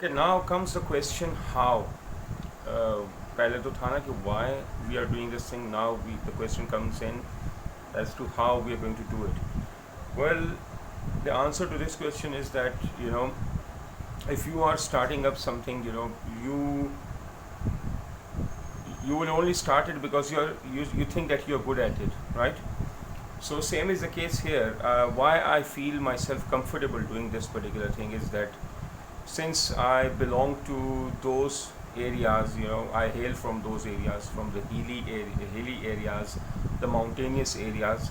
Okay, now comes the question how. پہلے تو تھا نا کہ why we are doing this thing. Now the question comes in as to how we are going to do it. Well, the answer to this question is that, if you are starting up something, you will only start it because you think that you're good at it, right? So same is the case here. Why I feel myself comfortable doing this particular thing is that since I belong to those areas, I hail from those areas, from the hilly areas, the mountainous areas.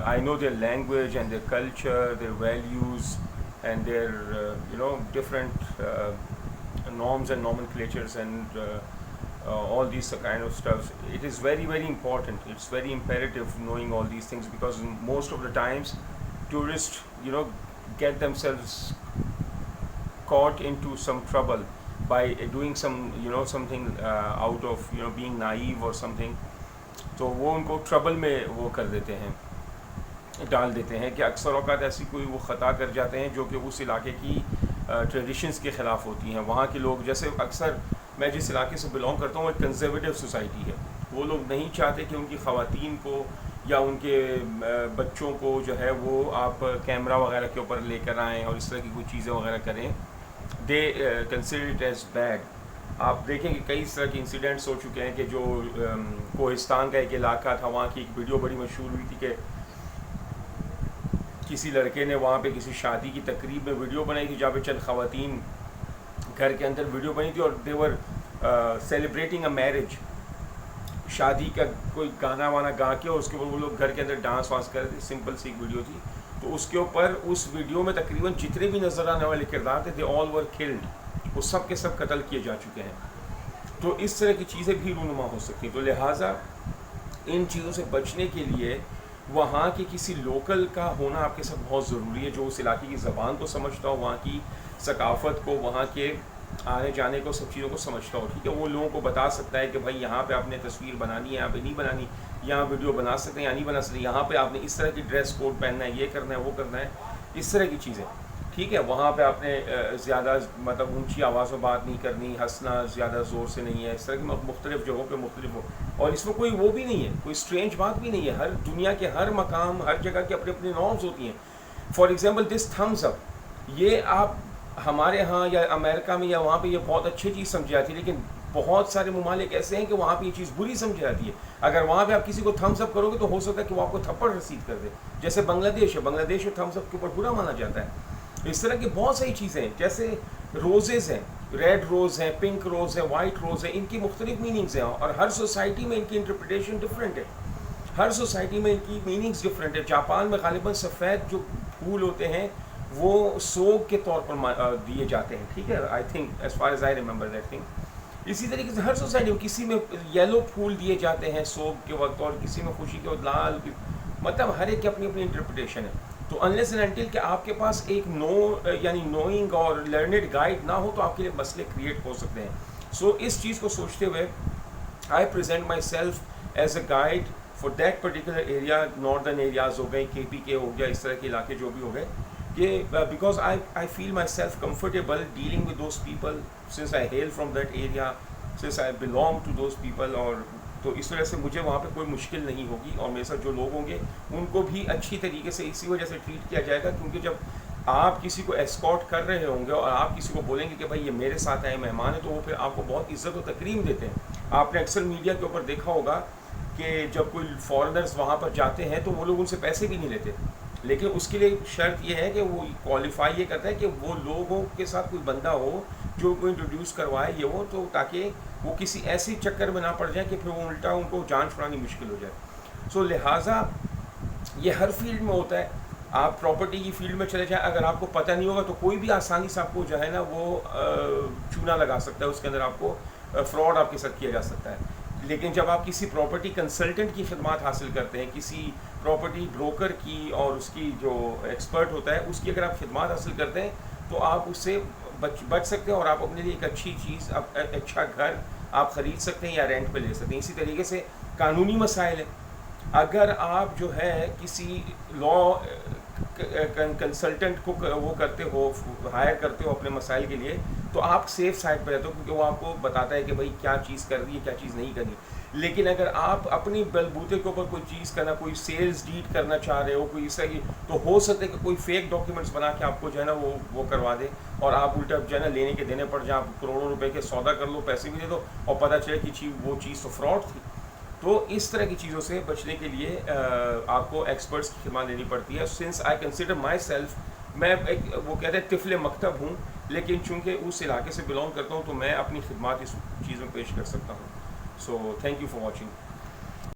I know their language and their culture, their values, and their different norms and nomenclatures and all these kind of stuff. It is very, very important. It's very imperative knowing all these things, because most of the times tourists, get themselves caught into some trouble by doing something out of being naive or something. تو وہ ان کو trouble میں وہ کر دیتے ہیں، ڈال دیتے ہیں کہ اکثر اوقات ایسی کوئی وہ خطا کر جاتے ہیں جو کہ اس علاقے کی ٹریڈیشنز کے خلاف ہوتی ہیں. وہاں کے لوگ، جیسے اکثر میں جس علاقے سے بلانگ کرتا ہوں، ایک کنزرویٹو سوسائٹی ہے. وہ لوگ نہیں چاہتے کہ ان کی خواتین کو یا ان کے بچوں کو جو ہے وہ آپ کیمرہ وغیرہ کے اوپر لے کر آئیں اور اس طرح کی کوئی چیزیں وغیرہ کریں. They consider it as bad. آپ دیکھیں کہ کئی طرح کے انسیڈنٹس ہو چکے ہیں کہ جو کوہستان کا ایک علاقہ تھا، وہاں کی ایک ویڈیو بڑی مشہور ہوئی تھی کہ کسی لڑکے نے وہاں پہ کسی شادی کی تقریب میں ویڈیو بنائی تھی، جہاں پہ چند خواتین گھر کے اندر ویڈیو بنی تھی اور دے ور سیلیبریٹنگ اے میرج. شادی کا کوئی گانا وانا گا کے اور اس کے اوپر وہ لوگ گھر کے اندر ڈانس وانس کر رہے تھے. سمپل سی ایک ویڈیو تھی. تو اس کے اوپر اس ویڈیو میں تقریباً جتنے بھی نظر آنے والے کردار تھے، دے آل ور کلڈ. وہ سب کے سب قتل کیے جا چکے ہیں. تو اس طرح کی چیزیں بھی رونما ہو سکتی ہیں. تو لہٰذا ان چیزوں سے بچنے کے لیے وہاں کے کسی لوکل کا ہونا آپ کے ساتھ بہت ضروری ہے، جو اس علاقے کی زبان کو سمجھتا ہو، وہاں کی ثقافت کو، وہاں کے آنے جانے کو، سب چیزوں کو سمجھتا ہو. ٹھیک ہے، وہ لوگوں کو بتا سکتا ہے کہ بھائی یہاں پہ آپ نے تصویر بنانی ہے، یہاں پہ نہیں بنانی، یہاں ویڈیو بنا سکتے ہیں یا نہیں بنا سکتے، یہاں پہ آپ نے اس طرح کی ڈریس کوڈ پہننا ہے، یہ کرنا ہے، وہ کرنا ہے، اس طرح کی چیزیں. ٹھیک ہے، وہاں پہ آپ نے زیادہ مطلب اونچی آواز میں بات نہیں کرنی، ہنسنا زیادہ زور سے نہیں ہے. اس طرح کی مختلف جگہوں پہ مختلف ہو. اور اس میں کوئی وہ بھی نہیں ہے، کوئی اسٹرینج بات بھی نہیں ہے. ہر دنیا کے ہر مقام، ہر جگہ کی اپنی اپنی نارمز ہوتی ہیں. فار ایگزامپل دس تھمز اپ، یہ آپ ہمارے ہاں یا امریکہ میں یا وہاں پہ یہ بہت اچھی چیز سمجھی جاتی ہے، لیکن بہت سارے ممالک ایسے ہیں کہ وہاں پہ یہ چیز بری سمجھی جاتی ہے. اگر وہاں پہ آپ کسی کو تھمز اپ کرو گے تو ہو سکتا ہے کہ وہ آپ کو تھپڑ رسید کر دے. جیسے بنگلہ دیش ہے، بنگلہ دیش میں تھمز اپ کے اوپر برا مانا جاتا ہے. اس طرح کی بہت ساری چیزیں ہیں. جیسے روزز ہیں، ریڈ روز ہے، پنک روز ہے، وائٹ روز ہے. ان کی مختلف میننگز ہیں اور ہر سوسائٹی میں ان کی انٹرپریٹیشن ڈفرینٹ ہے. ہر سوسائٹی میں ان کی میننگز ڈفرینٹ ہے. جاپان میں غالباً سفید جو پھول ہوتے ہیں وہ سوگ کے طور پر دیے جاتے ہیں. ٹھیک ہے، I think as far as I remember that thing. اسی طریقے سے ہر سوسائٹی میں کسی میں یلو پھول دیے جاتے ہیں سوگ کے وقت، اور کسی میں خوشی کے وقت لال. مطلب ہر ایک کی اپنی اپنی انٹرپریٹیشن ہے. تو انلیس اینڈ انٹل کہ آپ کے پاس ایک یعنی نوئنگ اور لرنڈ گائیڈ نہ ہو تو آپ کے لیے مسئلے کریٹ ہو سکتے ہیں. سو اس چیز کو سوچتے ہوئے I present myself as a guide for that particular area. Northern areas ہو گئے، کے پی کے ہو گیا، اس طرح کے علاقے جو بھی ہو گئے، کہ because I feel myself comfortable dealing with those people since I hail from that area, since I belong to those people. اور تو اس وجہ سے مجھے وہاں پہ کوئی مشکل نہیں ہوگی، اور میرے ساتھ جو لوگ ہوں گے ان کو بھی اچھی طریقے سے اسی وجہ سے ٹریٹ کیا جائے گا. کیونکہ جب آپ کسی کو اسکارٹ کر رہے ہوں گے اور آپ کسی کو بولیں گے کہ بھائی یہ میرے ساتھ آئے مہمان ہیں، تو وہ پھر آپ کو بہت عزت و تکریم دیتے ہیں. آپ نے اکثر میڈیا کے اوپر دیکھا ہوگا کہ جب کوئی فارنرز وہاں پر جاتے ہیں تو وہ لوگ ان سے پیسے بھی نہیں لیتے، لیکن اس کے لیے شرط یہ ہے کہ وہ کوالیفائی یہ کرتا ہے کہ وہ لوگوں کے ساتھ کوئی بندہ ہو جو کو انٹروڈیوس کروائے یہ وہ، تو تاکہ وہ کسی ایسی چکر میں نہ پڑ جائیں کہ پھر وہ الٹا ان کو جان چھڑانی مشکل ہو جائے. سو لہٰذا یہ ہر فیلڈ میں ہوتا ہے. آپ پراپرٹی کی فیلڈ میں چلے جائیں، اگر آپ کو پتہ نہیں ہوگا تو کوئی بھی آسانی سے آپ کو جو ہے نا وہ چونا لگا سکتا ہے، اس کے اندر آپ کو فراڈ آپ کے ساتھ کیا جا سکتا ہے. لیکن جب آپ کسی پراپرٹی کنسلٹنٹ کی خدمات حاصل کرتے ہیں، کسی پراپرٹی بروکر کی اور اس کی جو ایکسپرٹ ہوتا ہے اس کی اگر آپ خدمات حاصل کرتے ہیں تو آپ اس سے بچ سکتے ہیں، اور آپ اپنے لیے ایک اچھی چیز، اچھا گھر آپ خرید سکتے ہیں یا رینٹ پہ لے سکتے ہیں. اسی طریقے سے قانونی مسائل ہیں. اگر آپ جو ہے کسی لا کنسلٹنٹ کو وہ کرتے ہو، ہائر کرتے ہو اپنے مسائل کے لیے، تو آپ سیف سائڈ پہ رہتے ہو کیونکہ وہ آپ کو بتاتا ہے کہ بھائی کیا چیز کر رہی ہے کیا چیز نہیں کرنی. لیکن اگر آپ اپنی بلبوتے کے اوپر کوئی چیز کرنا, کوئی سیلز ڈیڈ کرنا چاہ رہے ہو, کوئی اس طرح کی, تو ہو سکتا ہے کہ کوئی فیک ڈاکیومنٹس بنا کے آپ کو جو ہے نا وہ کروا دے اور آپ الٹا جو ہے نا لینے کے دینے پڑ جائیں, آپ کروڑوں روپے کے سودا کر لو, پیسے بھی دے دو اور پتہ چلے کہ وہ چیز تو فراڈ تھی. تو اس طرح کی چیزوں سے بچنے کے لیے آپ کو ایکسپرٹس کی خدمات لینی پڑتی ہے. Since I consider my self, میں ایک وہ کہتے ہیں طفل مکتب ہوں, لیکن چونکہ اس علاقے سے بلانگ کرتا ہوں تو میں اپنی خدمات اس چیز میں پیش کر سکتا ہوں. So thank you for watching.